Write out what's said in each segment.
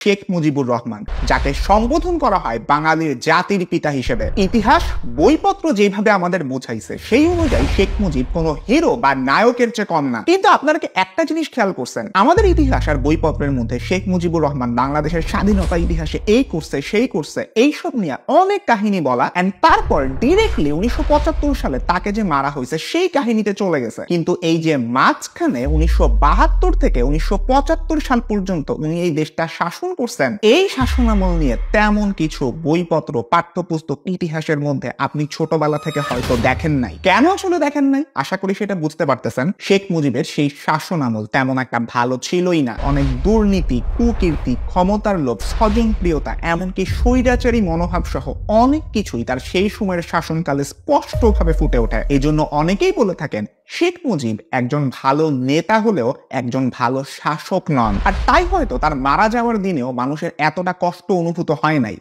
শেখ মুজিবুর রহমান, যাকে সম্বোধন করা হয় বাঙালির জাতির পিতা হিসেবে। ইতিহাস বইপত্র যেভাবে আমাদের বোঝাইছে সেই অনুযায়ী শেখ মুজিব কোনো হিরো বা নায়কের চেয়ে কম না। কিন্তু আপনারা কি একটা জিনিস খেয়াল করছেন, আমাদের ইতিহাস আর বইপত্রের মধ্যে শেখ মুজিবুর রহমান বাংলাদেশের স্বাধীনতা ইতিহাসে এই করছে সেই করছে এইসব নিয়ে অনেক কাহিনী বলা, এন্ড তারপর ডিরেক্টলি 1975 সালে তাকে যে মারা হয়েছে সেই কাহিনীতে চলে গেছে। কিন্তু এই যে মাঝখানে 1972 থেকে 1975 সাল পর্যন্ত উনি এই দেশটা শাসন করছেন, এই শাসনামল নিয়ে তেমন কিছু বইপত্র পাঠ্যপুস্তক ইতিহাসের মধ্যে আপনি ছোটবেলা থেকে হয়তো দেখেন নাই। কেন আসলে দেখেন নাই আশা করি সেটা বুঝতে পারতেছেন। শেখ মুজিবের সেই শাসনামল তেমন একটা ভালো ছিলই না। অনেক দুর্নীতি, কুকীর্তি, ক্ষমতার লোভ, স্বজনপ্রিয়তা, এমনকি স্বৈরাচারী মনোভাব সহ অনেক কিছুই তার সেই সময়ের শাসনকালে স্পষ্টভাবে ফুটে ওঠে। এই জন্য অনেকেই বলে থাকেন শেখ মুজিব একজন ভালো নেতা হলেও একজন ভালো শাসক নন, আর তাই হয়তো তার মারা যাওয়ার দিনেও মানুষের এতটা কষ্ট অনুভূত হয় নাই।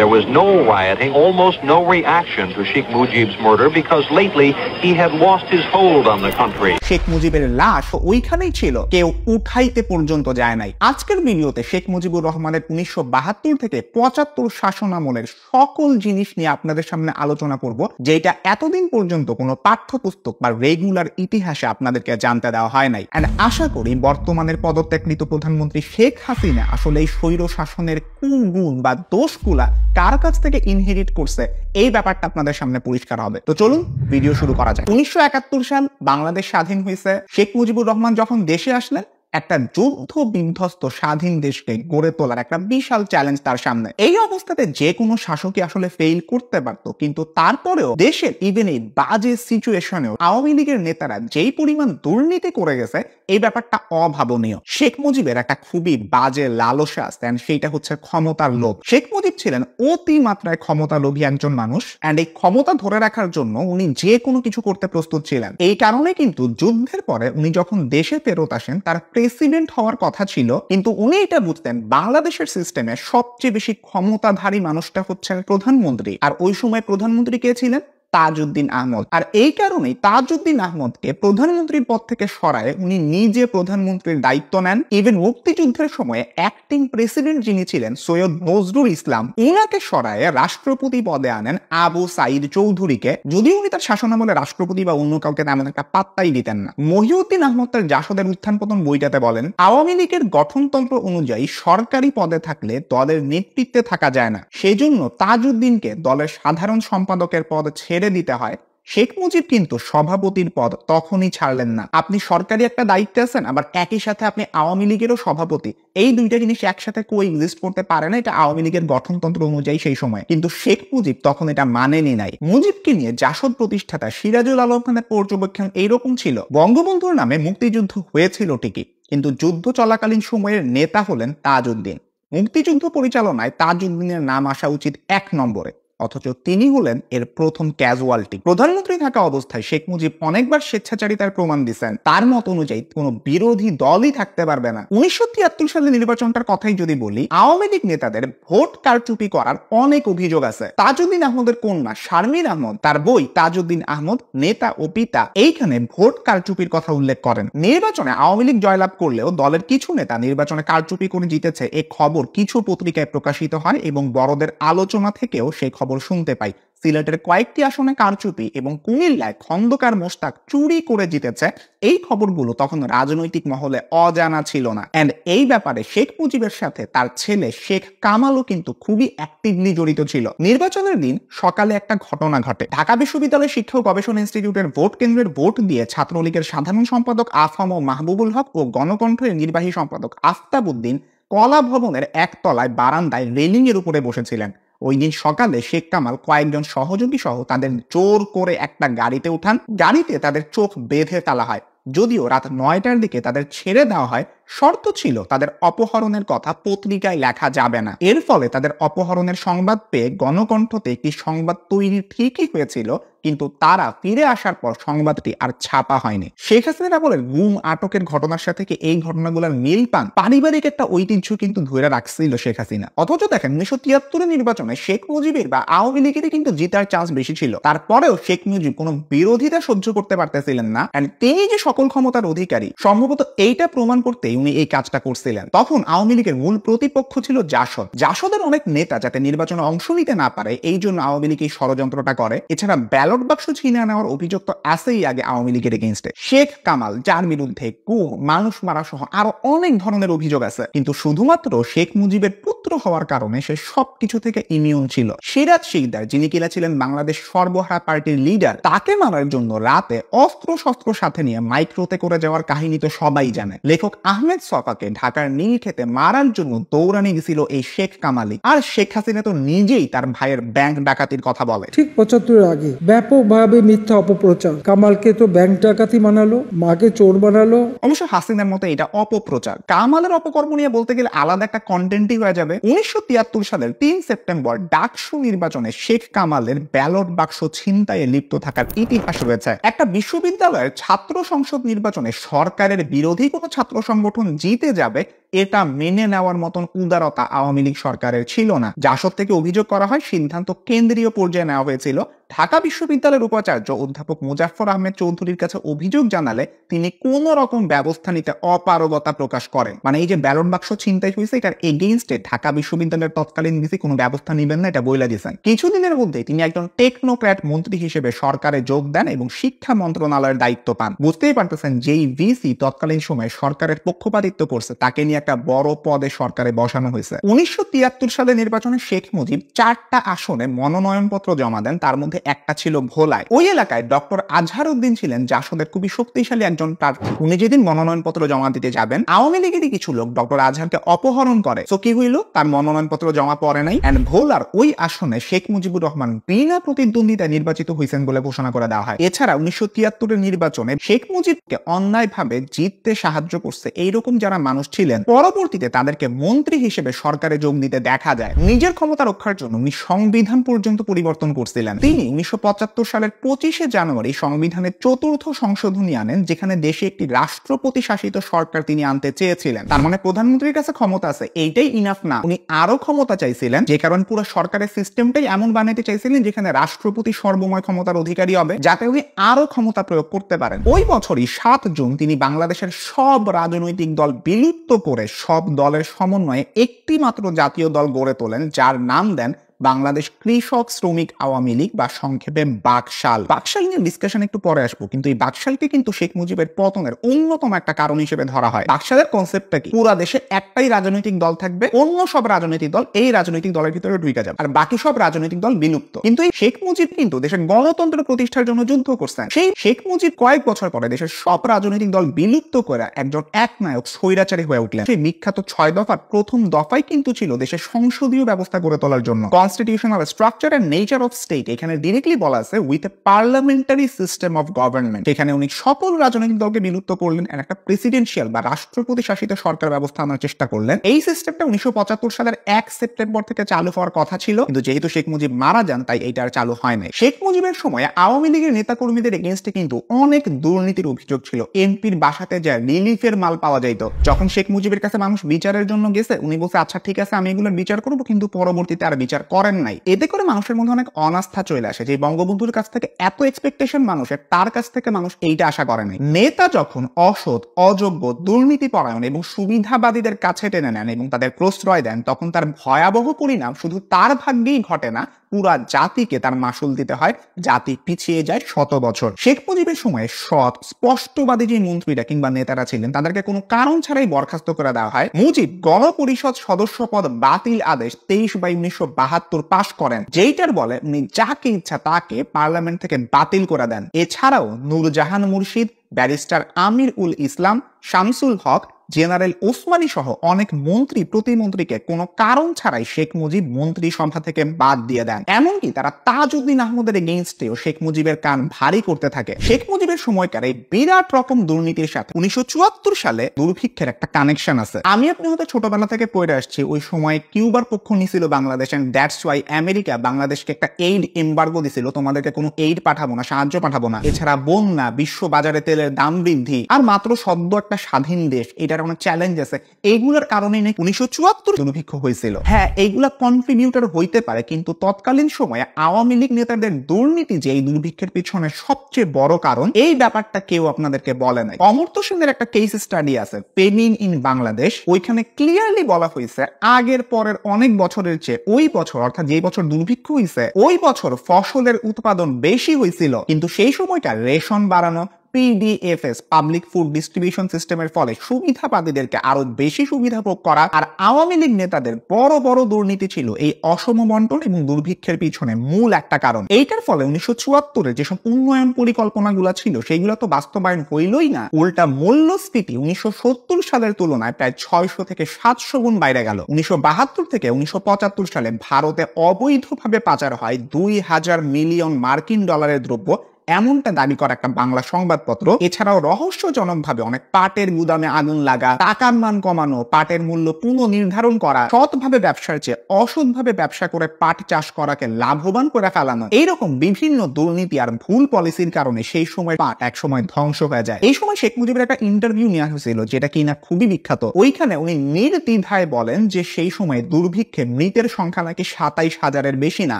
There was no rioting, almost no reaction to Sheikh Mujib's murder because lately he had lost his hold on the country. Sheikh মুজিবের লাশ ওইখানেই ছিল, কেউ উঠাইতে পর্যন্ত যায় নাই। আজকের ভিডিওতে শেখ মুজিবুর রহমানের 1972 থেকে 75 শাসনামলের সকল জিনিস নিয়ে আপনাদের সামনে আলোচনা করব, যেটা এতদিন পর্যন্ত কোনো পাঠ্যপুস্তক বা রেগুলার ইতিহাসে আপনাদেরকে জানতে দেওয়া হয় নাই। এন্ড আশা করি বর্তমানের পদত্যাগকৃত প্রধানমন্ত্রী শেখ হাসিনা আসলে এই স্বৈর শাসনের কুগুণ বা দোষগুলা কার কাছ থেকে ইনহেরিট করছে এই ব্যাপারটা আপনাদের সামনে পরিষ্কার হবে। তো চলুন ভিডিও শুরু করা যাক। 1971 সাল বাংলাদেশ স্বাধীন হয়েছে। শেখ মুজিবুর রহমান যখন দেশে আসলেন, একটা যুদ্ধ বিধ্বস্ত স্বাধীন দেশকে গড়ে তোলার একটা বিশাল চ্যালেঞ্জ তার সামনে। এই অবস্থাতে যে কোনো শাসকই আসলে ফেল করতে পারত, কিন্তু তারপরেও দেশের ইভেন এই বাজে সিচুয়েশনেও আওয়ামী লীগের নেতারা যেই পরিমাণ দুর্নীতি করে গেছে এই ব্যাপারটা অভাবনীয়। শেখ মুজিবের একটা খুবই বাজে লালসা আছে, সেইটা হচ্ছে ক্ষমতার লোভ। শেখ মুজিব ছিলেন অতি মাত্রায় ক্ষমতা লোভী একজন মানুষ, এন্ড এই ক্ষমতা ধরে রাখার জন্য উনি যে কোনো কিছু করতে প্রস্তুত ছিলেন। এই কারণে কিন্তু যুদ্ধের পরে উনি যখন দেশে ফেরত আসেন, তার প্রেসিডেন্ট হওয়ার কথা ছিল, কিন্তু উনি এটা বুঝতেন বাংলাদেশের সিস্টেমে সবচেয়ে বেশি ক্ষমতাধারী মানুষটা হচ্ছে প্রধানমন্ত্রী, আর ওই সময় প্রধানমন্ত্রী কে ছিলেন? তাজউদ্দিন আহমদ। আর এই কারণেই তাজউদ্দিন আহমদকে প্রধানমন্ত্রীর পদ থেকে সরায় উনি নিজে প্রধানমন্ত্রীর দায়িত্ব নেন। ইভেন মুক্তিযুদ্ধের সময় অ্যাক্টিং প্রেসিডেন্ট যিনি ছিলেন সৈয়দ নজরুল ইসলাম, উনাকে সরায় রাষ্ট্রপতি পদে আনেন আবু সাইদ চৌধুরীকে, যদিও উনি তার শাসনামলে রাষ্ট্রপতি বা অন্য কাউকে তেমন একটা পাত্তাই দিতেন না। মহিউদ্দিন আহমদ তার জাসদের উত্থান পতন বইটাতে বলেন, আওয়ামী লীগের গঠনতন্ত্র অনুযায়ী সরকারি পদে থাকলে দলের নেতৃত্বে থাকা যায় না, সেজন্য তাজউদ্দিনকে দলের সাধারণ সম্পাদকের পদ ছেড়ে দিতে হয়। শেখ মুজিব কিন্তু সভাপতির পদ তখনই ছাড়লেন না। আপনি সরকারি একটা দায়িত্বে আছেন, আবার একই সাথে আপনি আওয়ামী লীগেরও সভাপতি, এই দুইটা জিনিস একসাথে কোএক্সিস্ট করতে পারে না। এটা আওয়ামী লীগের গঠনতন্ত্র অনুযায়ী সেই সময়, কিন্তু শেখ মুজিব তখন এটা মানেনি নাই। মুজিবকে নিয়ে জাসদ প্রতিষ্ঠাতা সিরাজুল আলম খানের পর্যবেক্ষণ এইরকম ছিল, বঙ্গবন্ধুর নামে মুক্তিযুদ্ধ হয়েছিল ঠিকই, কিন্তু যুদ্ধ চলাকালীন সময়ের নেতা হলেন তাজউদ্দিন। মুক্তিযুদ্ধ পরিচালনায় তাজউদ্দিনের নাম আসা উচিত 1 নম্বরে, অথচ তিনি হলেন এর প্রথম ক্যাজুয়ালিটি। প্রধানমন্ত্রী থাকা অবস্থায় শেখ মুজিব অনেকবার স্বেচ্ছাচারিতার প্রমাণ দিচ্ছেন, তার মত অনুযায়ী কোনো বিরোধী দলই থাকতে পারবে না। 1973 সালের নির্বাচনটার কথাই যদি বলি, আওয়ামী লীগ নেতাদের ভোট কারচুপি করার অনেক অভিযোগ আছে। তাজউদ্দিন আহমদের কন্যা শারমিন আহমদ তার বই তাজউদ্দিন আহমদ নেতা ও পিতা এইখানে ভোট কারচুপির কথা উল্লেখ করেন। নির্বাচনে আওয়ামী লীগ জয়লাভ করলেও দলের কিছু নেতা নির্বাচনে কারচুপি করে জিতেছে এই খবর কিছু পত্রিকায় প্রকাশিত হয়, এবং বড়দের আলোচনা থেকেও সেই খবর শুনতে পাই। সিলেটের কয়েকটি আসনে কারচুপি এবং কুমিল্লায় খন্দকার মোশতাক চুরি করে জিতেছে, এই খবরগুলো তখন রাজনৈতিক মহলে অজানা ছিল না। এন্ড এই ব্যাপারে শেখ মুজিবের সাথে তার ছেলে শেখ কামালও কিন্তু খুবই অ্যাক্টিভলি জড়িত ছিল। নির্বাচনের দিন সকালে একটা ঘটনা ঘটে। ঢাকা বিশ্ববিদ্যালয় শিক্ষা ও গবেষণা ইনস্টিটিউটের ভোট কেন্দ্রের ভোট দিয়ে ছাত্রলীগের সাধারণ সম্পাদক আফম মাহবুবুল হক ও গণকণ্ঠের নির্বাহী সম্পাদক আফতাব উদ্দিন কলা ভবনের একতলায় বারান্দায় রেলিং এর উপরে বসেছিলেন। ওই দিন সকালে শেখ কামাল কয়েকজন সহযোগী সহ তাদের জোর করে একটা গাড়িতে উঠান। গাড়িতে তাদের চোখ বেঁধে ফেলা হয়, যদিও রাত 9টার দিকে তাদের ছেড়ে দেওয়া হয়। শর্ত ছিল তাদের অপহরণের কথা পত্রিকায় লেখা যাবে না। এর ফলে তাদের অপহরণের সংবাদ পেয়ে গণকণ্ঠতে একটি সংবাদ তৈরি ঠিকই হয়েছিল, কিন্তু তারা ফিরে আসার পর সংবাদটি আর ছাপা হয়নি। শেখ হাসিনার আমলের গুম আটকের ঘটনার সাথে কি এই ঘটনাগুলোর মিল পান? পারিবারিক একটা ঐতিহ্য কিন্তু ধরে রাখছিল শেখ হাসিনা। অথচ দেখেন 1973 নির্বাচনে শেখ মুজিবের বা আওয়ামী লীগেরই কিন্তু জিতার চান্স বেশি ছিল। তারপরেও শেখ মুজিব কোনো বিরোধিতা সহ্য করতে পারতেছিলেন না, এন্ড তিনি যে সকল ক্ষমতার অধিকারী সম্ভবত এইটা প্রমাণ করতেই উনি এই কাজটা করছিলেন। তখন আওয়ামী লীগের মূল প্রতিপক্ষ ছিল জাসদ। জাসদের অনেক নেতা যাতে নির্বাচনে অংশ নিতে না পারে এই জন্য আওয়ামী লীগ এই ষড়যন্ত্রটা করে। এছাড়া ব্যালট বাক্স ছিনিয়ে নেওয়ার অভিযোগ তো আছেই আগে আওয়ামী লীগের এগেইনস্টে। শেখ কামাল যার বিরুদ্ধে গুম, মানুষ মারা সহ আরো অনেক ধরনের অভিযোগ আছে, কিন্তু শুধুমাত্র শেখ মুজিবের পুত্র হওয়ার কারণে সে সবকিছু থেকে ইমিউন ছিল। সিরাজ শিকদার যিনি কিনা ছিলেন বাংলাদেশ সর্বহারা পার্টির লিডার, তাকে মারার জন্য রাতে অস্ত্র শস্ত্র সাথে নিয়ে মাইক্রোতে করে যাওয়ার কাহিনী তো সবাই জানে। লেখক আহমেদ সফাকে ঢাকার নীলক্ষেতে মারার জন্য দৌড়ানি দিছিল এই শেখ কামালি। আর শেখ হাসিনা তো নিজেই তার ভাইয়ের ব্যাংক ডাকাতির কথা বলে। ঠিক 75 আগে ব্যাপকভাবে মিথ্যা অপপ্রচার। কামালকে তো ব্যাংক ডাকাতি বানালো, মাকে চোর বানালো। অবশ্য হাসিনার মতো এটা অপপ্রচার। কামালের অপকর্ম নিয়ে বলতে গেলে আলাদা একটা কন্টেন্টই হয়ে যাবে। 1973 সালের 3 সেপ্টেম্বর ডাকসু নির্বাচনে শেখ কামালের ব্যালট বাক্স ছিনতাইয়ে লিপ্ত থাকার ইতিহাস রয়েছে। একটা বিশ্ববিদ্যালয়ের ছাত্র সংসদ নির্বাচনে সরকারের বিরোধী কোনো ছাত্র সংগঠন জিতে যাবে এটা মেনে নেওয়ার মতন উদারতা আওয়ামী লীগ সরকারের ছিল না। জাসদ থেকে অভিযোগ করা হয় সিদ্ধান্ত কেন্দ্রীয় পর্যায়ে নেওয়া হয়েছিল। ঢাকা বিশ্ববিদ্যালয়ের উপাচার্য অধ্যাপক মুজাফফর আহমেদ চৌধুরীর কাছে অভিযোগ জানালে তিনি কোন রকম ব্যবস্থা নিতে অপারগতা প্রকাশ করেন। মানে এই যে ব্যালট বাক্স ছিনতাই হয়েছে এটার এগেইনস্টে ঢাকা বিশ্ববিদ্যালয়ের তৎকালীন ভিসি কোনো ব্যবস্থা নেবেন না এটা বইলা দিয়েছেন। কিছুদিনের মধ্যে তিনি একজন টেকনোক্র্যাট মন্ত্রী হিসেবে সরকারে যোগ দেন এবং শিক্ষা মন্ত্রণালয়ের দায়িত্ব পান। বুঝতেই পারতেছেন যেই ভিসি তৎকালীন সময়ে সরকারের পক্ষপাতিত্ব করছে তাকে নিয়ে একটা বড় পদে সরকারে বসানো হয়েছে। 1973 সালে নির্বাচনে শেখ মুজিব 4টা আসনে মনোনয়নপত্র জমা দেন, তার মধ্যে একটা ছিল ভোলায়। ওই এলাকায় ডক্টর আজহার উদ্দিন ছিলেন জাসদের খুবই শক্তিশালী একজন প্রার্থী। উনি যেদিন মনোনয়নপত্র জমা দিতে যাবেন আওয়ামী লীগেরই কিছু লোক ডক্টর আজহারকে অপহরণ করে। তো কি হইল, তার মনোনয়নপত্র জমা পড়ে নাই এন্ড ভোলার ওই আসনে শেখ মুজিবুর রহমান বিনা প্রতিদ্বন্দ্বিতায় নির্বাচিত হয়েছেন বলে ঘোষণা করে দেওয়া হয়। এছাড়া 1973 এর নির্বাচনে শেখ মুজিবকে অন্যায়ভাবে জিততে সাহায্য করছে এইরকম যারা মানুষ ছিলেন পরবর্তীতে তাদেরকে মন্ত্রী হিসেবে সরকারে যোগ দিতে দেখা যায়। নিজের ক্ষমতা রক্ষার জন্য উনি সংবিধান পর্যন্ত পরিবর্তন করছিলেন। তিনি 1975 সালের 25শে জানুয়ারি সংবিধানের 4র্থ সংশোধনী আনেন, যেখানে দেশে একটি রাষ্ট্রপতি শাসিত সরকার তিনি আনতে চেয়েছিলেন। তার মানে প্রধানমন্ত্রীর কাছে ক্ষমতা আছে এইটাই ইনাফ না, উনি আরো ক্ষমতা চাইছিলেন, যে কারণে পুরো সরকারের সিস্টেমটাই এমন বানাইতে চাইছিলেন যেখানে রাষ্ট্রপতি সর্বময় ক্ষমতার অধিকারী হবে, যাতে উনি আরো ক্ষমতা প্রয়োগ করতে পারেন। ওই বছরই 7 জুন তিনি বাংলাদেশের সব রাজনৈতিক দল বিলুপ্ত করে সব দলের সমন্বয়ে একটি মাত্র জাতীয় দল গড়ে তোলেন, যার নাম দেন বাংলাদেশ কৃষক শ্রমিক আওয়ামী লীগ বা সংক্ষেপে বাকশাল। বাকশাল নিয়ে ডিসকাশন একটু পরে আসবো, কিন্তু এই বাকশালকে কিন্তু শেখ মুজিবের পতনের অন্যতম একটা কারণ হিসেবে ধরা হয়। বাকশালের কনসেপ্টটা কি, পুরা দেশে একটাই রাজনৈতিক দল থাকবে, অন্য সব রাজনৈতিক দল এই রাজনৈতিক দলের ভিতরে ঢুকে যাবে, আর বাকি সব রাজনৈতিক দল বিলুপ্ত। কিন্তু এই শেখ মুজিব কিন্তু দেশের গণতন্ত্র প্রতিষ্ঠার জন্য যুদ্ধ করছেন। সেই শেখ মুজিব কয়েক বছর পরে দেশের সব রাজনৈতিক দল বিলুপ্ত করে একজন একনায়ক স্বৈরাচারী হয়ে উঠলেন। সেই বিখ্যাত 6 দফার প্রথম দফাই কিন্তু ছিল দেশের সংসদীয় ব্যবস্থা গড়ে তোলার জন্য। Constitutional structure and nature of state এখানে ডিরেক্টলি বলা আছে with a parliamentary system of government. এখানে উনি সকল রাজনৈতিক দলকে বিলুপ্ত করলেন আর একটা প্রেসিডেন্সিয়াল বা রাষ্ট্রপতি শাসিত সরকার ব্যবস্থা আনার চেষ্টা করলেন। এই সিস্টেমটা 1975 সালের 1 সেপ্টেম্বর থেকে চালু হওয়ার কথা ছিল, কিন্তু যেহেতু শেখ মুজিব মারা যান তাই এটা আর চালু হয় নাই। শেখ মুজিবের সময় আওয়ামী লীগের নেতাকর্মীদের এগেইনস্টে কিন্তু অনেক দুর্নীতির অভিযোগ ছিল। এমপির বাসাতে যায় রিলিফের মাল পাওয়া যাইতো। যখন শেখ মুজিবের কাছে মানুষ বিচারের জন্য গেছে উনি বলছে আচ্ছা ঠিক আছে আমি এগুলোর বিচার করবো, কিন্তু পরবর্তীতে আর বিচার করেন নাই। এতে করে মানুষের মধ্যে অনেক অনাস্থা চলে আসে যে বঙ্গবন্ধুর কাছ থেকে এত এক্সপেকটেশন মানুষের, তার কাছ থেকে মানুষ এইটা আশা করে নাই। নেতা যখন অসৎ, অযোগ্য, দুর্নীতি পরায়ণ এবং সুবিধাবাদীদের কাছে টেনে নেন এবং তাদের প্রশ্রয় দেন, তখন তার ভয়াবহ পরিণাম শুধু তার ভাগ্যেই ঘটে না, পুরা জাতিকে তার মাসুল দিতে হয়। জাতি পিছিয়ে যায় 100 বছর। শেখ মুজিবের সময় সৎ স্পষ্টবাদী যে মন্ত্রীরা কিংবা নেতারা ছিলেন তাদেরকে কোনো কারণ ছাড়াই বরখাস্ত করে দেওয়া হয়। মুজিব গণপরিষদ সদস্য পদ বাতিল আদেশ 23/1972 পাশ করেন, যেইটার বলে উনি যাকে ইচ্ছা তাকে পার্লামেন্ট থেকে বাতিল করে দেন। এছাড়াও নূরজাহান মুর্শিদ, ব্যারিস্টার আমির উল ইসলাম, শামসুল হক, জেনারেল ওসমানী সহ অনেক মন্ত্রী প্রতিমন্ত্রীকে কোনো কারণ ছাড়াই শেখ মুজিব মন্ত্রিসভা থেকে বাদ দিয়ে দেন। এমনকি তারা তাজউদ্দিন আহমদের এগেইনস্টেও শেখ মুজিবের কান ভারী করতে থাকে। শেখ মুজিবের সময়কার এই বিরাট রকম দুর্নীতির সাথে 1974 সালে দুর্ভিক্ষের একটা কানেকশন আছে। আমি আপনি হয়তো ছোটবেলা থেকে পড়ে আসছি ওই সময় কিউবার পক্ষ নিছিল Bangladesh, and that's why America বাংলাদেশকে একটা এইড এমবার্গো দিছিল, তোমাদেরকে কোনো এইড পাঠাবো না, সাহায্য পাঠাবো না। এছাড়া বন্যা, বিশ্ব বাজারে তেলের তেলের দাম বৃদ্ধি আর মাত্র সদ্য একটা স্বাধীন দেশ, এটার অনেক চ্যালেঞ্জ আছে, এইগুলোর কারণে নাকি 1974 দুর্ভিক্ষ হয়েছিল। হ্যাঁ, এইগুলা কন্ট্রিবিউটর হইতে পারে, কিন্তু তৎকালীন সময়ে আওয়ামী লীগ নেতাদের দুর্নীতি যে এই দুর্ভিক্ষের পিছনে সবচেয়ে বড় কারণ, এই ব্যাপারটা কেউ আপনাদেরকে বলে নাই। অমর্ত্য সেনের একটা কেস স্টাডি আছে, পেমিন ইন বাংলাদেশ, ওইখানে ক্লিয়ারলি বলা হয়েছে আগের পরের অনেক বছরের চেয়ে ওই বছর, অর্থাৎ যে বছর দুর্ভিক্ষ হয়েছে ওই বছর ফসলের উৎপাদন বেশি হয়েছিল, কিন্তু সেই সময়টা রেশন বাড়ানো, PDFS পাবলিক ফুড ডিস্ট্রিবিউশন সিস্টেমের ফলে সুবিধাবাদীদেরকে আরো বেশি সুবিধা ভোগ করা, আর আওয়ামী লীগ নেতাদের বড় বড় দুর্নীতি ছিল এই অসম বন্টন এবং দুর্ভিক্ষের পিছনে মূল একটা কারণ। এইটার ফলে 1974-এ যেসব উন্নয়ন পরিকল্পনাগুলো ছিল সেগুলো তো বাস্তবায়ন হইলই না, উল্টা মূল্যস্ফীতি 1970 সালের তুলনায় প্রায় 600 থেকে 700 গুণ বাইরে গেল। 1972 থেকে 1975 সালে ভারতে অবৈধভাবে পাচার হয় 2000 মিলিয়ন মার্কিন ডলারের দ্রব্য, এমনটা দাবি করা একটা বাংলা সংবাদপত্র। এছাড়াও রহস্যজনকভাবে অনেক পাটের গুদামে আগুন লাগা, টাকার মান কমানো, পাটের মূল্য পুনর্নির্ধারণ করা, সৎভাবে ব্যবসার চেয়ে অসৎভাবে ব্যবসা করে পাট চাষ করাকে লাভবান করে ফেলানো, এইরকম বিভিন্ন দুর্নীতি আর ভুল পলিসির কারণে সেই সময় পাট এক সময় ধ্বংস হয়ে যায়। এই সময় শেখ মুজিবের একটা ইন্টারভিউ নেওয়া হয়েছিল, যেটা কিনা খুবই বিখ্যাত। ওইখানে উনি নির্দ্বিধায় বলেন যে সেই সময় দুর্ভিক্ষে মৃতের সংখ্যা নাকি 27,000-এর বেশি না।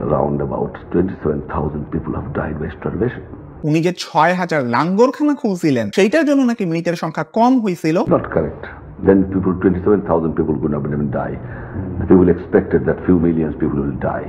Around 27,000 people have died by starvation. উনি যে 6,000 লাঙ্গরখানা খুলছিলেন সেইটার জন্য নাকি মৃতের সংখ্যা কম হয়েছিল। Not correct. Then 27,000 people could not even die. The people expected that few millions people will die.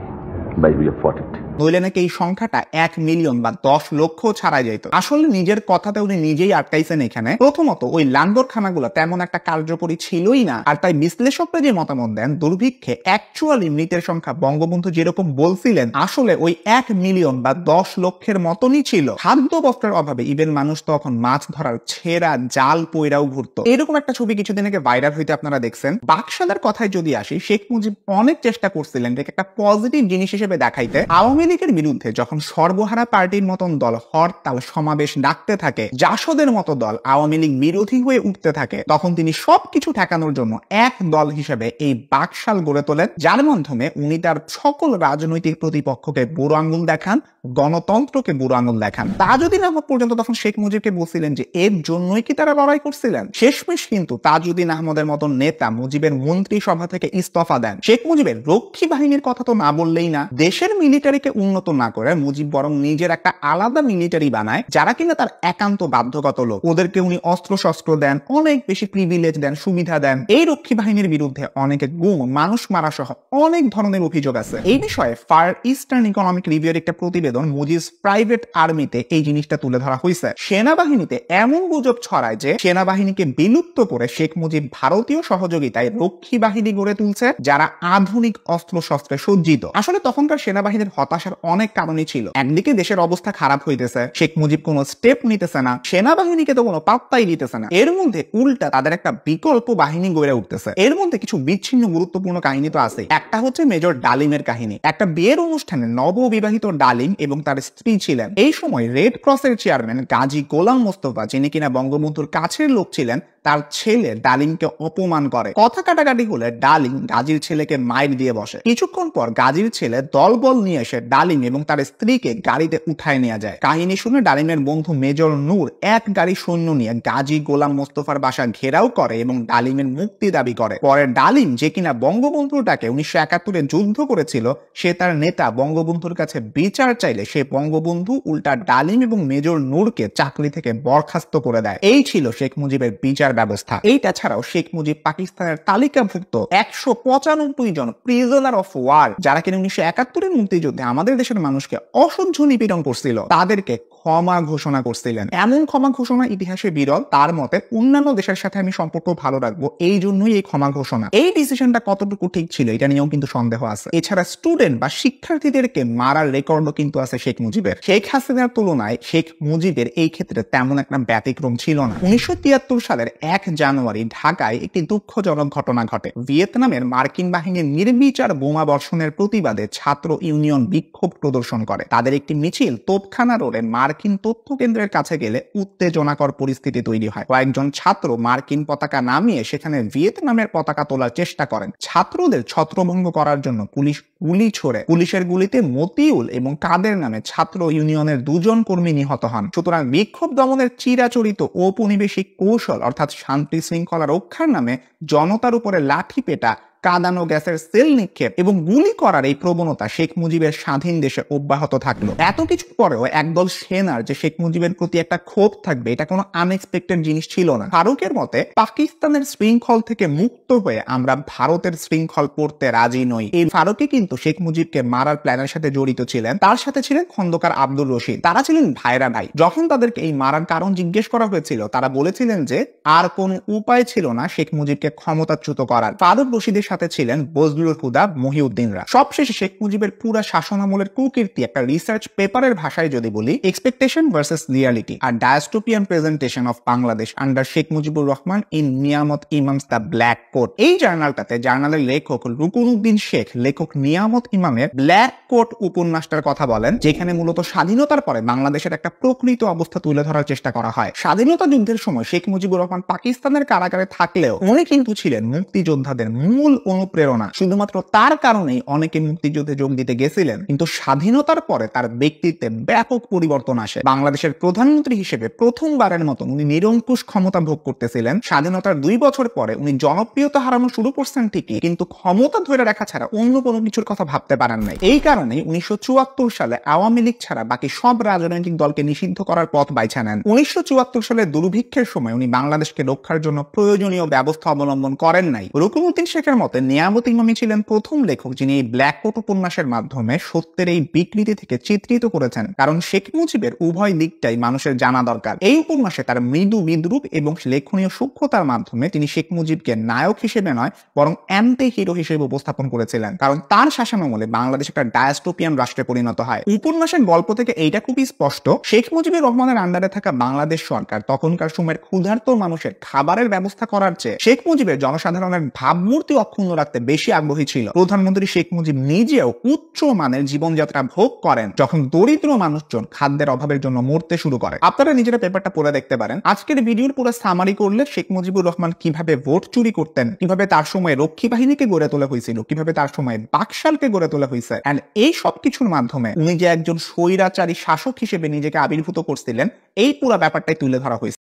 By we have fought it. নইলে নাকি এই সংখ্যাটা 1 মিলিয়ন বা 10 লক্ষ ছাড়া যেত। আসলে নিজের কথাতে উনি নিজেই আটকাইছেন এখানে। প্রথমত ওই লাঙ্গরখানাগুলো তেমন একটা কার্যকরী ছিলই না, আর তাই বিশ্লেষকরা যে মতামত দেন দুর্ভিক্ষে অ্যাকচুয়ালি মৃতের সংখ্যা বঙ্গবন্ধু যেরকম বলছিলেন আসলে ওই 1 মিলিয়ন বা 10 লক্ষের মতনই ছিল। খাদ্য বস্ত্রের অভাবে ইভেন মানুষ তখন মাছ ধরার ছেঁড়া জাল পয়রাও ঘুরতো। এরকম একটা ছবি কিছুদিন আগে ভাইরাল হইতে আপনারা দেখছেন। বাকশালের কথায় যদি আসি, শেখ মুজিব অনেক চেষ্টা করছিলেন এটাকে একটা পজিটিভ জিনিস হিসেবে দেখাইতে। আওয়ামী লীগের বিরুদ্ধে যখন সর্বহারা পার্টির মতন দল হরতাল সমাবেশ ডাকতে থাকে, জাসদের মতো দল আওয়ামী লীগ বিরোধী হয়ে উঠতে থাকে, তখন তিনি সবকিছু ঠেকানোর জন্য এক দল হিসেবে এই বাকশাল গড়ে তোলেন, যার মাধ্যমে উনি তার সকল রাজনৈতিক প্রতিপক্ষকে বুড়ো আঙ্গুল দেখান, গণতন্ত্রকে বুড়ো আঙ্গুল দেখান। তা যদি না পর্যন্ত তখন শেখ মুজিবকে বলছিলেন যে এর জন্যই কি তারা লড়াই করছিলেন। শেষমেশ কিন্তু তাজউদ্দিন আহমদের মতন নেতা মুজিবের মন্ত্রিসভা থেকে ইস্তফা দেন। শেখ মুজিবের রক্ষী বাহিনীর কথা তো না বললেই না, দেশের মিলিটারিকে উন্নত না করে মুজিব বরং নিজের একটা আলাদা মিলিটারি বানায়, যারা কিনা তার একান্ত বাধ্যগত লোক। ওদেরকে উনি অস্ত্র শস্ত্র দেন, অনেক বেশি প্রিভিলেজ দেন, সুবিধা দেন। এই রক্ষী বাহিনীর বিরুদ্ধে অনেকে গুম, মানুষ মারা সহ অনেক ধরনের অভিযোগ আছে। এই বিষয়ে ফার ইস্টার্ন ইকোনমিক রিভিউর একটা প্রতিবেদন মুজিবস প্রাইভেট আর্মিতে এই জিনিসটা তুলে ধরা হয়েছে। সেনাবাহিনীতে এমন গুজব ছড়ায় যে সেনাবাহিনীকে বিলুপ্ত করে শেখ মুজিব ভারতীয় সহযোগিতায় রক্ষী বাহিনী গড়ে তুলছে, যারা আধুনিক অস্ত্র শস্ত্রে সজ্জিত। আসলে তখনকার সেনাবাহিনীর হতাশার অনেক কারণই ছিল। একদিকে দেশের অবস্থা খারাপ হইতেছে, শেখ মুজিব কোনো স্টেপ নিতেছে না, সেনাবাহিনীকে তো কোনো পাত্তাই দিতেছে না, এর মধ্যে উল্টা তাদের একটা বিকল্প বাহিনী গড়ে উঠতেছে। এর মধ্যে কিছু বিচ্ছিন্ন গুরুত্বপূর্ণ কাহিনী তো আছে। একটা হচ্ছে মেজর ডালিমের কাহিনী। একটা বিয়ের অনুষ্ঠানে নববিবাহিত ডালিম এবং তার স্ত্রী ছিলেন। এই সময় রেড ক্রসের চেয়ারম্যান গাজী গোলাম মোস্তফা, যিনি কিনা বঙ্গবন্ধুর কাছের লোক ছিলেন, তার ছেলে ডালিমকে অপমান করে। কথা কাটাকাটি হলে ডালিম গাজীর ছেলেকে মাইর দিয়ে বসে। কিছুক্ষণ পর গাজীর ছেলে দলবল নিয়ে এসে ডালিম এবং তার স্ত্রীকে গাড়িতে উঠায় নিয়ে যায়। কাহিনী শুনে ডালিমের বন্ধু মেজর নূর এক গাড়ি সৈন্য নিয়ে গাজী গোলাম মোস্তফার বাসা ঘেরাও করে এবং ডালিমের মুক্তি দাবি করে। পরে ডালিম, যে কিনা বঙ্গবন্ধুর ডাকে 1971-এ যুদ্ধ করেছিল, সে তার নেতা বঙ্গবন্ধুর কাছে বিচার চাইলে সে বঙ্গবন্ধু উল্টা ডালিম এবং মেজর নূরকে চাকরি থেকে বরখাস্ত করে দেয়। এই ছিল শেখ মুজিবের বিচার ব্যবস্থা। এইটা ছাড়াও শেখ মুজিব পাকিস্তানের তালিকাভুক্ত 195 জন প্রিজনার অফ ওয়ার, যারা কিনা 1971-এর মুক্তিযুদ্ধে আমাদের দেশের মানুষকে অসহ্য নিপীড়ন করছিল, তাদেরকে ক্ষমা ঘোষণা করছিলেন। এমন ক্ষমা ঘোষণা ইতিহাসে বিরল। তার মতে অন্যান্য দেশের সাথে আমি সম্পর্ক ভালো রাখবো, এই জন্যই এই ক্ষমা ঘোষণা। এই ডিসিশনটা কতটুকু ঠিক ছিল এটা নিয়েও কিন্তু সন্দেহ আছে। এছাড়া স্টুডেন্ট বা শিক্ষার্থীদেরকে মারার রেকর্ডও কিন্তু আছে শেখ মুজিবের। শেখ হাসিনার তুলনায় শেখ মুজিবের এই ক্ষেত্রে তেমন একটা ব্যতিক্রম ছিল না। 1973 সালের 1 জানুয়ারি ঢাকায় একটি দুঃখজনক ঘটনা ঘটে। ভিয়েতনামের মার্কিন বাহিনীর নির্বিচার বোমা বর্ষণের প্রতিবাদে ছাত্র ইউনিয়ন বিক্ষোভ প্রদর্শন করে। তাদের একটি মিছিল তোপখানা রোডে মার্কিন তথ্য কেন্দ্রের কাছে গেলে উত্তেজনাকর পরিস্থিতি তৈরি হয়। কয়েকজন ছাত্র মার্কিন পতাকা নামিয়ে সেখানে ভিয়েতনামের পতাকা তোলার চেষ্টা করেন। ছাত্রদের ছত্রভঙ্গ করার জন্য পুলিশ গুলি ছোড়ে। পুলিশের গুলিতে মতিউল এবং কাদের নামে ছাত্র ইউনিয়নের 2 জন কর্মী নিহত হন। সুতরাং বিক্ষোভ দমনের চিরাচরিত ঔপনিবেশিক কৌশল অর্থাৎ শান্তি শৃঙ্খলা রক্ষার নামে জনতার উপরে লাঠি পেটা, কাদানো গ্যাসের সেল নিক্ষেপ এবং গুলি করার এই প্রবণতা শেখ মুজিবের স্বাধীন দেশে অব্যাহত থাকলো। এত কিছুর পরেও একদল সেনার যে শেখ মুজিবের প্রতি একটা ক্ষোভ থাকবে, এটা কোনো আনএক্সপেক্টেড জিনিস ছিল না। ফারুকের মতে পাকিস্তানের শৃঙ্খল থেকে মুক্ত হয়ে আমরা ভারতের শৃঙ্খল পড়তে রাজি নই। এই ফারুকে কিন্তু শেখ মুজিবকে মারার প্ল্যানের সাথে জড়িত ছিলেন। তার সাথে ছিলেন খন্দকার আব্দুর রশিদ। তারা ছিলেন ভাইরা ভাই। যখন তাদেরকে এই মারার কারণ জিজ্ঞেস করা হয়েছিল, তারা বলেছিলেন যে আর কোনো উপায় ছিল না শেখ মুজিবকে ক্ষমতাচ্যুত করার। ফারুক রশিদের সাথে ছিলেন বজলুল হুদা, মহিউদ্দিনরা। সবশেষে শেখ মুজিবের পুরা শাসনামলের কুকীর্তি একটা রিসার্চ পেপারের ভাষায় যদি বলি, এক্সপেকটেশন ভার্সেস রিয়ালিটি, আর dystopian presentation of Bangladesh under Sheikh Mujibur Rahman in Niyamat Imam's the black coat. এই জার্নালটাতে জার্নালের লেখক রুকনউদ্দিন শেখ লেখক নিয়ামত ইমামের ব্ল্যাক কোট উপন্যাসটার কথা বলেন, যেখানে মূলত স্বাধীনতার পরে বাংলাদেশের একটা প্রকৃত অবস্থা তুলে ধরার চেষ্টা করা হয়। স্বাধীনতা যুদ্ধের সময় শেখ মুজিবুর রহমান পাকিস্তানের কারাগারে থাকলেও উনি কিন্তু ছিলেন মুক্তিযোদ্ধাদের মূল অনুপ্রেরণা। শুধুমাত্র তার কারণেই অনেকে মুক্তিযুদ্ধে যোগ দিতে গেছিলেন। কিন্তু স্বাধীনতার পরে তার ব্যক্তিত্বে ব্যাপক পরিবর্তন আসে। বাংলাদেশের প্রধানমন্ত্রী হিসেবে প্রথমবারের মতো উনি নিরঙ্কুশ ক্ষমতা ভোগ করতেছিলেন। স্বাধীনতার 2 বছর পরে উনি জনপ্রিয়তা হারানো শুরু করছেন ঠিকই, কিন্তু ক্ষমতা ধরে রাখা ছাড়া অন্য কোনো কিছুর কথা ভাবতে পারেন নাই। এই কারণেই 1974 সালে আওয়ামী লীগ ছাড়া বাকি সব রাজনৈতিক দলকে নিষিদ্ধ করার পথ বাইছা নেন। 1974 সালের দুর্ভিক্ষের সময় উনি বাংলাদেশকে রক্ষার জন্য প্রয়োজনীয় ব্যবস্থা অবলম্বন করেন নাই। রুকনউদ্দিন শেখের মতে নিয়ামত ইমামি ছিলেন প্রথম লেখক যিনি এই ব্ল্যাক কোট উপন্যাসের মাধ্যমে সত্যের এই বিকৃতি থেকে চিত্রিত করেছেন। কারণ শেখ মুজিবের উভয় দিকটাই মানুষের জানা দরকার। এই উপন্যাসে তার মৃদু বিদ্রুপ এবং লেখনীয় সূক্ষ্মতার মাধ্যমে তিনি শেখ মুজিবকে নায়ক হিসেবে নয় বরং অ্যান্টি হিরো হিসেবে উপস্থাপন করেছিলেন। কারণ তার শাসনামলে বাংলাদেশ একটা ডায়াস্টোপিয়ান রাষ্ট্রে পরিণত হয়। উপন্যাসের গল্প থেকে এইটা খুবই স্পষ্ট, শেখ মুজিবুর রহমানের আন্ডারে থাকা বাংলাদেশ সরকার তখনকার সময়ের ক্ষুধার্ত মানুষের খাবারের ব্যবস্থা করার চেয়ে শেখ মুজিবের জনসাধারণের ভাবমূর্তি অক্ষুণ্ণ রাখতে বেশি আগ্রহী ছিল। প্রধানমন্ত্রী শেখ মুজিব নিজেও উচ্চ মানের জীবনযাত্রা ভোগ করেন যখন দরিদ্র মানুষজন খাদ্যের অভাবের জন্য মরতে শুরু করে। আপনারা নিজেরা পেপারটা পড়ে দেখতে পারেন। আজকের ভিডিওর পুরো সামারি করলে শেখ মুজিবুর রহমান কিভাবে ভোট চুরি করতেন, কিভাবে তার সময় রক্ষী বাহিনীকে গড়ে তোলা হয়েছিল, কিভাবে তার সময় বাকশালকে গড়ে তোলা হয়েছে, এন্ড এই সবকিছুর মাধ্যমে উনি যে একজন স্বৈরাচারী শাসক হিসেবে নিজেকে আবির্ভূত করছিলেন, এই পুরো ব্যাপারটাই তুলে ধরা হয়েছে।